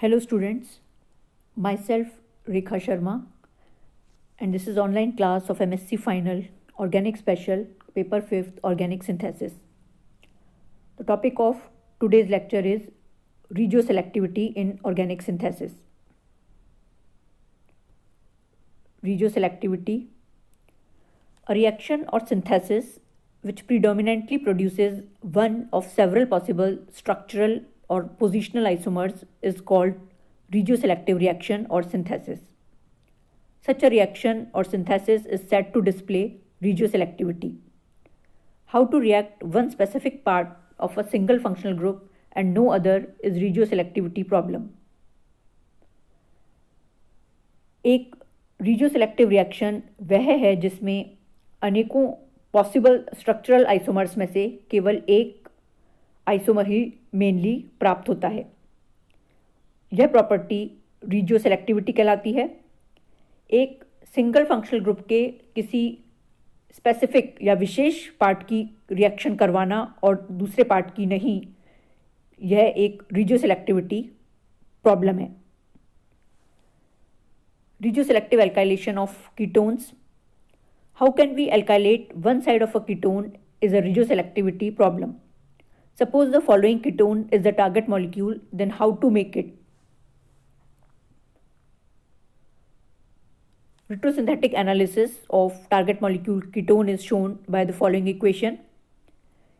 Hello students, myself Rekha Sharma and this is online class of MSc Final Organic Special Paper 5th Organic Synthesis. The topic of today's lecture is regioselectivity in organic synthesis. Regioselectivity, a reaction or synthesis which predominantly produces one of several possible structural or positional isomers is called regioselective reaction or synthesis. Such a reaction or synthesis is said to display regioselectivity. How to react one specific part of a single functional group and no other is regioselectivity problem. एक regioselective reaction वह है जिसमें अनेकों possible structural isomers में से केवल एक isomer ही mainly प्राप्त होता है. यह प्रॉपर्टी regioselectivity कहलाती है. एक सिंगल फंक्शनल ग्रुप के किसी स्पेसिफिक या विशेष पार्ट की रिएक्शन करवाना और दूसरे पार्ट की नहीं, यह एक regioselectivity प्रॉब्लम है. Regioselective alkylation of ketones. How can we alkylate one side of a ketone is a regioselectivity problem. Suppose the following ketone is the target molecule, then how to make it? Retrosynthetic analysis of target molecule ketone is shown by the following equation.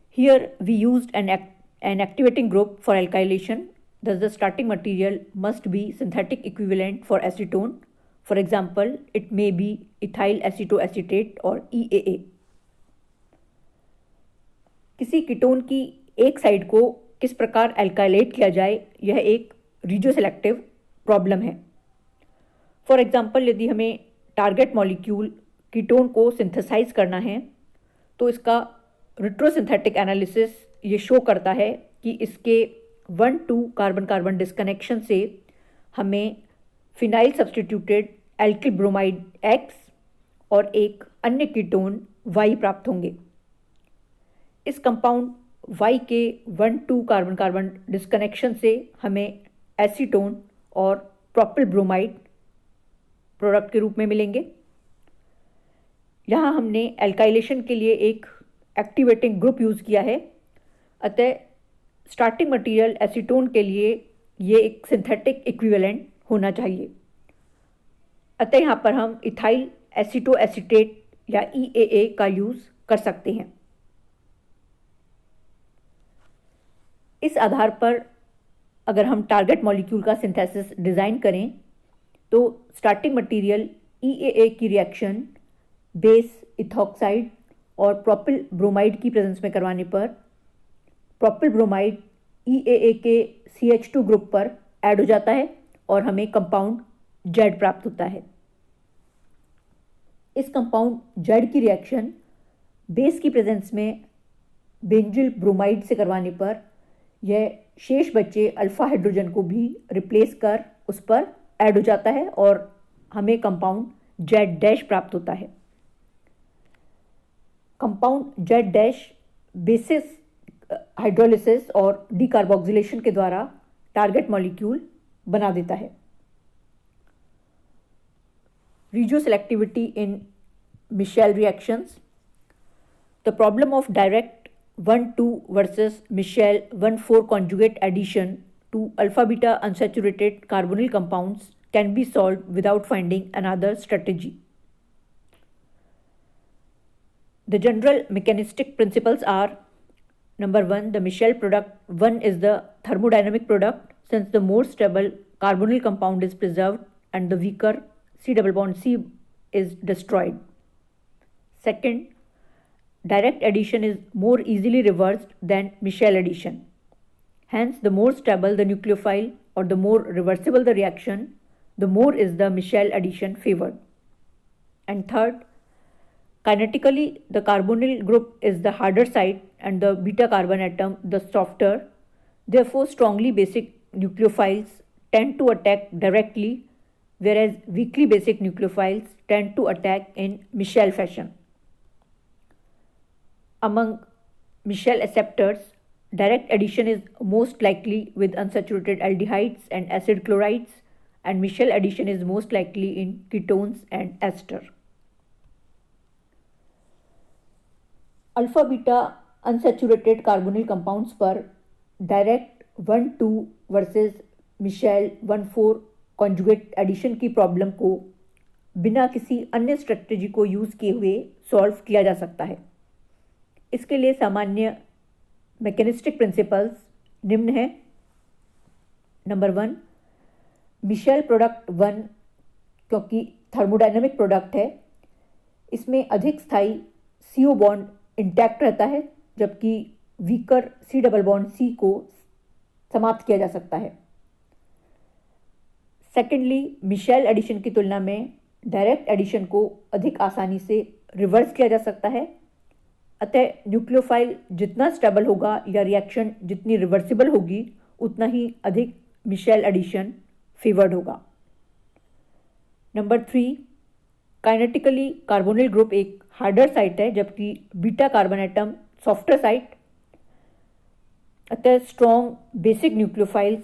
Here we used an activating group for alkylation, thus the starting material must be synthetic equivalent for acetone. For example, it may be ethyl acetoacetate or EAA. किसी ketone की एक side को किस प्रकार alkylate किया जाए, यह एक regioselective प्रॉब्लम है. फॉर एग्जाम्पल, यदि हमें टारगेट मॉलिक्यूल कीटोन को सिंथेसाइज करना है तो इसका रिट्रोसिंथेटिक एनालिसिस ये शो करता है कि इसके 1,2 कार्बन कार्बन डिस्कनेक्शन से हमें phenyl substituted alkyl bromide X और एक अन्य कीटोन Y प्राप्त होंगे. इस कंपाउंड Y के 1,2 कार्बन कार्बन डिस्कनेक्शन से हमें एसीटोन और प्रोपिल ब्रोमाइड प्रोडक्ट के रूप में मिलेंगे. यहाँ हमने एल्काइलेशन के लिए एक एक्टिवेटिंग ग्रुप यूज़ किया है, अतः स्टार्टिंग मटेरियल एसीटोन के लिए ये एक सिंथेटिक इक्विवेलेंट होना चाहिए. अतः यहाँ पर हम इथाइल एसीटोएसीटेट या EAA का यूज़ कर सकते हैं. इस आधार पर अगर हम टारगेट मॉलिक्यूल का सिंथेसिस डिज़ाइन करें तो स्टार्टिंग मटेरियल EAA की रिएक्शन बेस इथॉक्साइड और प्रोपिल ब्रोमाइड की प्रेजेंस में करवाने पर प्रोपिल ब्रोमाइड EAA के CH2 ग्रुप पर ऐड हो जाता है और हमें कंपाउंड Z प्राप्त होता है. इस कंपाउंड Z की रिएक्शन बेस की प्रेजेंस में बेंजिल ब्रोमाइड से करवाने पर यह शेष बचे अल्फा हाइड्रोजन को भी रिप्लेस कर उस पर ऐड हो जाता है और हमें कंपाउंड Z' प्राप्त होता है. कंपाउंड Z' बेसिस हाइड्रोलिसिस और डीकार्बोक्सिलेशन के द्वारा टारगेट मॉलिक्यूल बना देता है. Regioselectivity in Michel reactions. The problem of direct 1,2 versus Michel 1,4 conjugate addition to alpha-beta unsaturated carbonyl compounds can be solved without finding another strategy. The general mechanistic principles are: number 1, the Michel product 1 is the thermodynamic product since the more stable carbonyl compound is preserved and the weaker C double bond C is destroyed. Second, direct addition is more easily reversed than Michel addition. Hence, the more stable the nucleophile or the more reversible the reaction, the more is the Michel addition favored. And third, kinetically the carbonyl group is the harder side and the beta carbon atom the softer. Therefore, strongly basic nucleophiles tend to attack directly, whereas weakly basic nucleophiles tend to attack in Michel fashion. Among Michel acceptors, direct addition is most likely with unsaturated aldehydes and acid chlorides, and Michel addition is most likely in ketones and ester. Alpha beta unsaturated carbonyl compounds पर direct 1,2 versus Michael 1,4 conjugate addition की problem को बिना किसी अन्य strategy को use किए हुए solve किया जा सकता है। इसके लिए सामान्य मैकेनिस्टिक प्रिंसिपल्स निम्न है। नंबर 1, मिशेल प्रोडक्ट 1 क्योंकि थर्मोडायनेमिक प्रोडक्ट है, इसमें अधिक स्थायी CO बॉन्ड इंटैक्ट रहता है, जबकि weaker C double bond C को समाप्त किया जा सकता है। सेकेंडली, मिशेल एडिशन की तुलना में डायरेक्ट एडिशन को अधिक आसानी से रिवर्स किया जा सकता है, अतः न्यूक्लियोफाइल जितना स्टेबल होगा या रिएक्शन जितनी रिवर्सिबल होगी उतना ही अधिक मिशेल एडिशन फेवर्ड होगा। नंबर 3, काइनेटिकली कार्बोनिल ग्रुप एक हार्डर साइट है, जबकि beta carbon atom softer site, अतः strong basic nucleophiles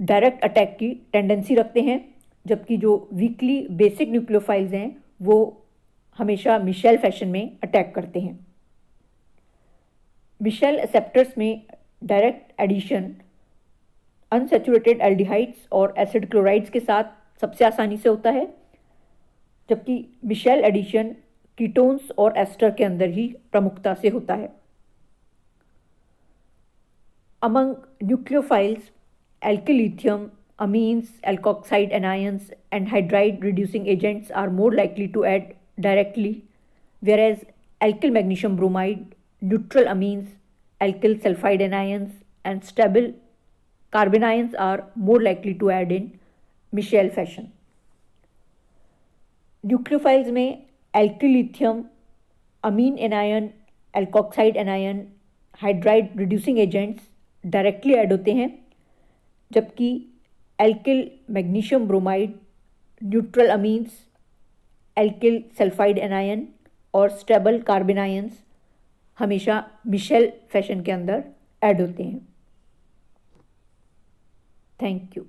direct attack की टेंडेंसी रखते हैं, जबकि जो वीकली बेसिक न्यूक्लियोफाइल्स हैं वो हमेशा मिशेल फैशन में अटैक करते हैं। मिशेल एक्सेप्टर्स में डायरेक्ट एडिशन अनसैचुरेटेड एल्डिहाइड्स और एसिड क्लोराइड्स के साथ सबसे आसानी से होता है, जबकि मिशेल एडिशन कीटोन्स और एस्टर के अंदर ही प्रमुखता से होता है। Among nucleophiles, alkyl lithium, amines, alkoxide anions, and hydride reducing agents are more likely to add directly, whereas alkyl magnesium bromide, neutral amines, alkyl sulfide anions, and stable carbanions are more likely to add in Michel fashion. Nucleophiles में alkyl lithium, amine anion, alkoxide anion, hydride reducing agents directly add होते हैं, जबकि alkyl magnesium bromide, neutral amines, alkyl sulphide anion और stable कार्बेनायंस हमेशा Michel fashion के अंदर add होते हैं। Thank you.